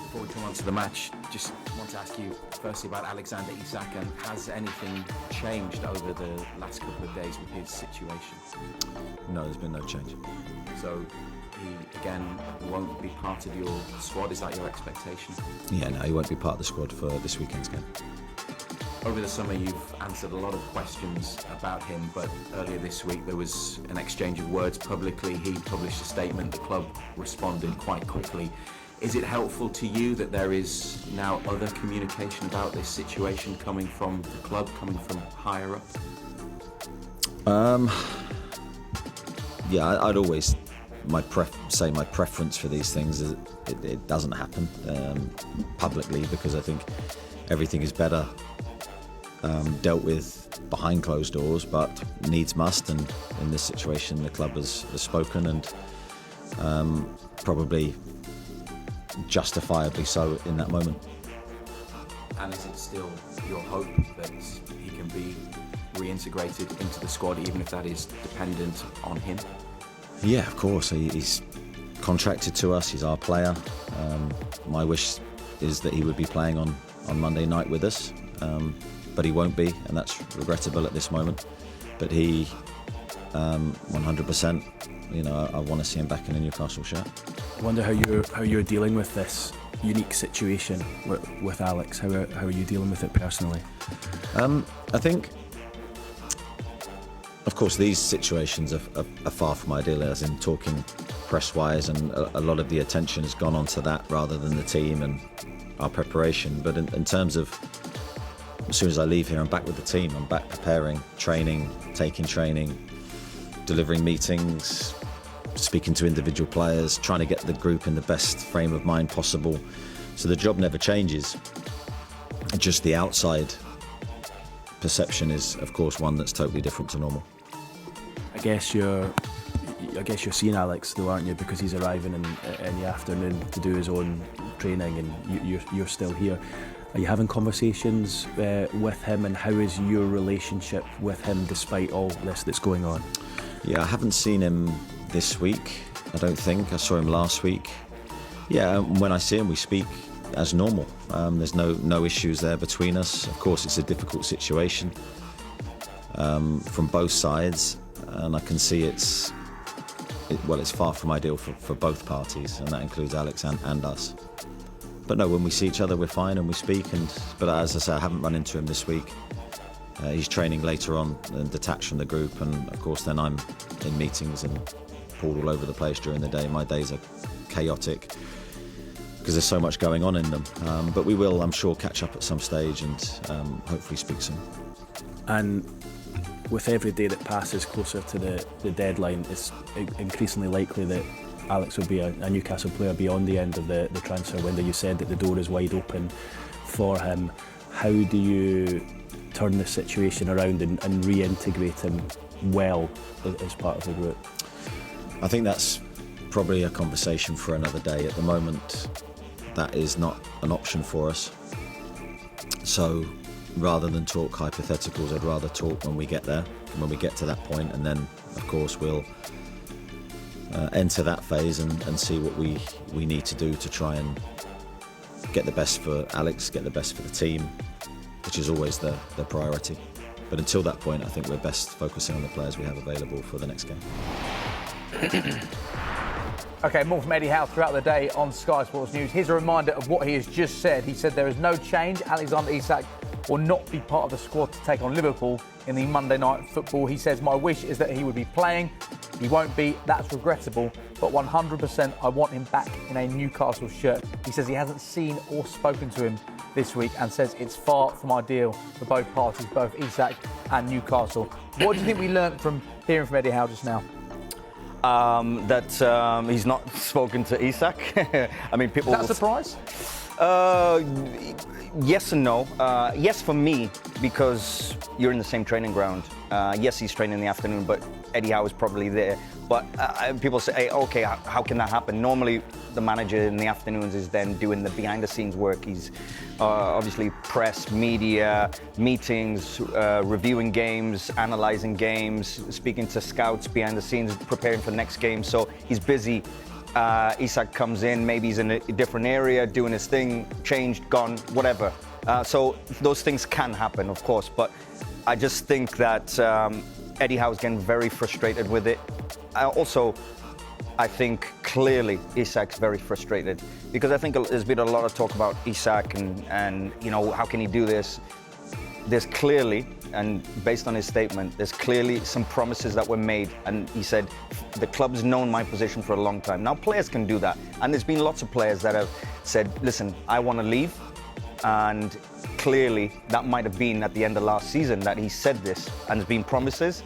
Before we come on to the match, just want to ask you firstly about Alexander Isak, and has anything changed over the last couple of days with his situation? No, there's been no change. So he, again, won't be part of your squad, is that your expectation? Yeah, no, he won't be part of the squad for this weekend's game. Over the summer you've answered a lot of questions about him, but earlier this week there was an exchange of words publicly. He published a statement, the club responded quite quickly. Is it helpful to you that there is now other communication about this situation coming from the club, coming from higher up? Yeah, I'd always say my preference for these things is it doesn't happen publicly, because I think everything is better dealt with behind closed doors, but needs must, and in this situation the club has spoken, and probably justifiably so in that moment. And is it still your hope that he can be reintegrated into the squad, even if that is dependent on him? Yeah, of course. He's contracted to us, he's our player. My wish is that he would be playing on Monday night with us, but he won't be, and that's regrettable at this moment. But he, 100%, I want to see him back in a Newcastle shirt. I wonder how you're dealing with this unique situation with Alex. How are you dealing with it personally? I think, of course, these situations are far from ideal, as in talking press-wise, and a lot of the attention has gone onto that rather than the team and our preparation. But in terms of, as soon as I leave here, I'm back with the team. I'm back preparing, training, taking training, delivering meetings, speaking to individual players, trying to get the group in the best frame of mind possible. So the job never changes. Just the outside perception is, of course, one that's totally different to normal. I guess you're seeing Alex though, aren't you? Because he's arriving in the afternoon to do his own training, and you're still here. Are you having conversations with him, and how is your relationship with him despite all this that's going on? Yeah, I haven't seen him this week, I don't think. I saw him last week. Yeah, when I see him, we speak as normal. There's no issues there between us. Of course, it's a difficult situation from both sides, and I can see it's far from ideal for both parties, and that includes Alex and us. But no, when we see each other, we're fine and we speak. But as I say, I haven't run into him this week. He's training later on and detached from the group, and of course then I'm in meetings and pulled all over the place during the day. My days are chaotic because there's so much going on in them. But we will, I'm sure, catch up at some stage and hopefully speak soon. And with every day that passes closer to the deadline, it's increasingly likely that Alex will be a Newcastle player beyond the end of the transfer window. You said that the door is wide open for him. How do you turn the situation around and reintegrate him well as part of the group? I think that's probably a conversation for another day. At the moment, that is not an option for us. So rather than talk hypotheticals, I'd rather talk when we get there, when we get to that point, and then of course we'll enter that phase and see what we need to do to try and get the best for Alex, get the best for the team, which is always the priority. But until that point, I think we're best focusing on the players we have available for the next game. OK, more from Eddie Howe throughout the day on Sky Sports News. Here's a reminder of what he has just said. He said there is no change. Alexander Isak will not be part of the squad to take on Liverpool in the Monday night football. He says, my wish is that he would be playing. He won't be. That's regrettable. But 100% I want him back in a Newcastle shirt. He says he hasn't seen or spoken to him this week and says it's far from ideal for both parties, both Isak and Newcastle. What do you think we learnt from hearing from Eddie Howe just now? That he's not spoken to Isak. I mean, people. Is that a surprise? Yes and no. Yes for me, because you're in the same training ground. Yes, he's training in the afternoon, but Eddie Howe is probably there. But people say, hey, okay, how can that happen? Normally, the manager in the afternoons is then doing the behind-the-scenes work. He's obviously press, media, meetings, reviewing games, analysing games, speaking to scouts behind the scenes, preparing for next game. So he's busy Isak comes in, maybe he's in a different area, doing his thing, changed, gone, whatever. So those things can happen, of course, but I just think that Eddie Howe's getting very frustrated with it. I think clearly Isak's very frustrated because I think there's been a lot of talk about Isak and you know, how can he do this? There's clearly, and based on his statement, there's clearly some promises that were made, and he said, the club's known my position for a long time. Now players can do that, and there's been lots of players that have said, listen, I want to leave, and clearly that might have been at the end of last season that he said this, and there's been promises,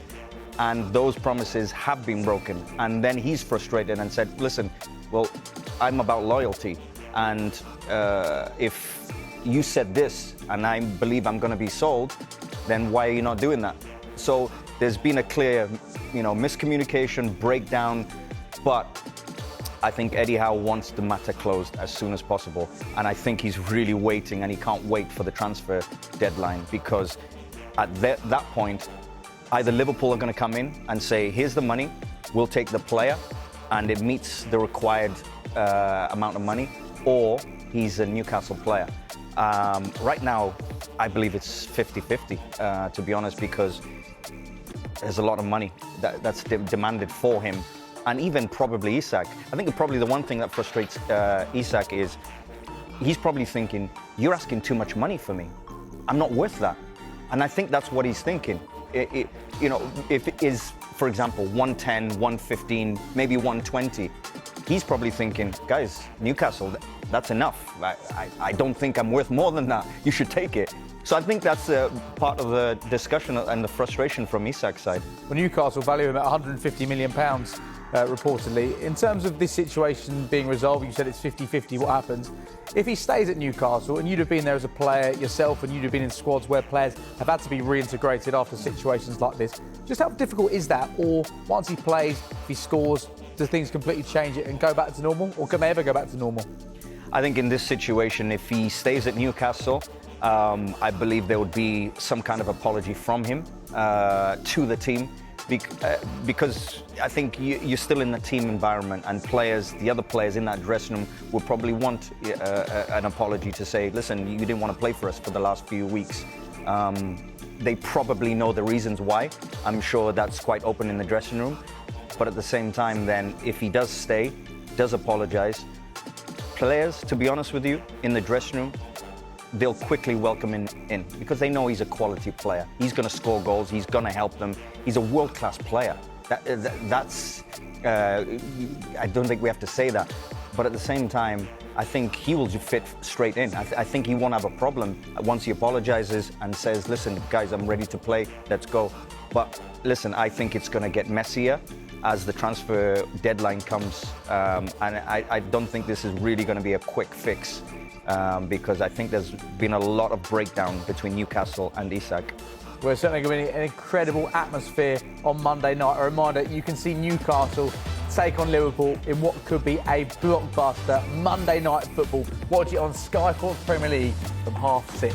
and those promises have been broken. And then he's frustrated and said, listen, well, I'm about loyalty, and if you said this and I believe I'm going to be sold, then why are you not doing that? So there's been a clear, you know, miscommunication, breakdown, but I think Eddie Howe wants the matter closed as soon as possible, and I think he's really waiting, and he can't wait for the transfer deadline, because at that point, either Liverpool are going to come in and say, here's the money, we'll take the player, and it meets the required amount of money, or he's a Newcastle player. Right now, I believe it's 50-50, to be honest, because there's a lot of money that's demanded for him, and even probably Isak. I think probably the one thing that frustrates Isak is he's probably thinking, you're asking too much money for me. I'm not worth that. And I think that's what he's thinking. You know, if it is, for example, 110, 115, maybe 120, he's probably thinking, guys, Newcastle, that's enough. I don't think I'm worth more than that. You should take it. So I think that's part of the discussion and the frustration from Isak's side. Well, Newcastle value him at £150 million, reportedly. In terms of this situation being resolved, you said it's 50-50 what happens. If he stays at Newcastle, and you'd have been there as a player yourself, and you'd have been in squads where players have had to be reintegrated after situations like this, just how difficult is that? Or once he plays, if he scores, do things completely change it and go back to normal? Or can they ever go back to normal? I think in this situation, if he stays at Newcastle, I believe there would be some kind of apology from him to the team, because I think you're still in the team environment, and players, the other players in that dressing room, will probably want an apology to say, listen, you didn't want to play for us for the last few weeks. They probably know the reasons why. I'm sure that's quite open in the dressing room. But at the same time, then, if he does stay, does apologize, players, to be honest with you, in the dressing room, they'll quickly welcome him in because they know he's a quality player. He's going to score goals. He's going to help them. He's a world-class player. That's I don't think we have to say that. But at the same time, I think he will fit straight in. I think he won't have a problem once he apologizes and says, listen, guys, I'm ready to play. Let's go. But listen, I think it's going to get messier as the transfer deadline comes. And I don't think this is really going to be a quick fix. Because I think there's been a lot of breakdown between Newcastle and Isak. We're certainly going to be an incredible atmosphere on Monday night. A reminder, you can see Newcastle take on Liverpool in what could be a blockbuster Monday night football. Watch it on Sky Sports Premier League from 6:30.